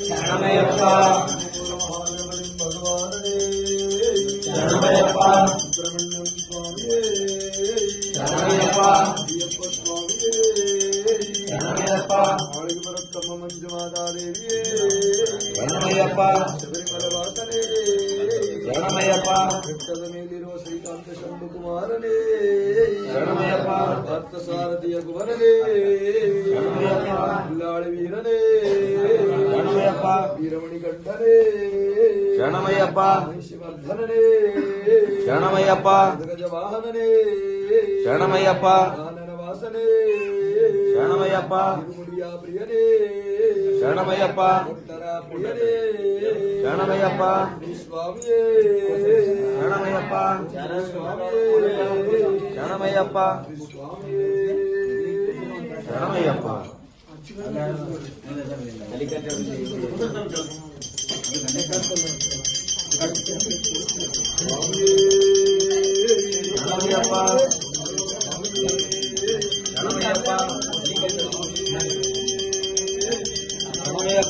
ಶರಣಮಯ್ಯಪ್ಪ ಶರಣಮಯ್ಯಪ್ಪ ಸುಬ್ರಹ್ಮಣ್ಯಂ ಸ್ವಾಮಿಯೇ ಶರಣಮಯ್ಯಪ್ಪ ಅಯ್ಯಪ್ಪ ಸ್ವಾಮಿಯೇ ಶರಣಮಯ್ಯಪ್ಪ ಆಳಿಗೆ ಬರುತ್ತಮ್ಮ ಮಂಜುಮಾತಾದೇವಿಯೇ ಶರಣಮಯ್ಯಪ್ಪ ಶಬರಿಮಲ ವಾಸನೇ ಶರಣಮಯ್ಯಪ್ಪ ಬೆಟ್ಟದ ಮೇಲಿರುವ ಶ್ರೀಕಾಂತ ಶಂಭುಕುಮಾರನೇ ಶರಣಮಯ್ಯಪ್ಪ ಪಾರ್ಥಸಾರಥಿಯ ಕುವರನೇ ಶರಣಮಯ್ಯಪ್ಪ ಬಿಲ್ಲಾಳಿ ವೀರನೇ ಶರಣಮಯ್ಯಪ್ಪ ವೀರಮಣಿ ಗಂಡನೇ ಶರಣಮಯ್ಯಪ್ಪ ಶಿವರ್ಧನನೇ ಶರಣಮಯ್ಯಪ್ಪ ಗಜವಾಹನನೇ ಶರಣಮಯ್ಯಪ್ಪ ಆನನ ವಾಸನೇ ಶರಣಮಯ್ಯಪ್ಪ ತಿರುಮುಡಿಯ ಪ್ರಿಯನೇ ಶರಣಮಯ್ಯಪ್ಪ ಭಕ್ತರ ಪ್ರಿಯನೇ ಶರಣಮಯ್ಯಪ್ಪ ಸ್ವಾಮಿಯೇ ಶರಣಮಯ್ಯಪ್ಪ ಸ್ವಾಮಿಯೇ ಶರಣಮಯ್ಯಪ್ಪ ಸ್ವಾಮಿಯೇ ಶರಣಮಯ್ಯಪ್ಪ ಶರಣಮಯ್ಯಪ್ಪ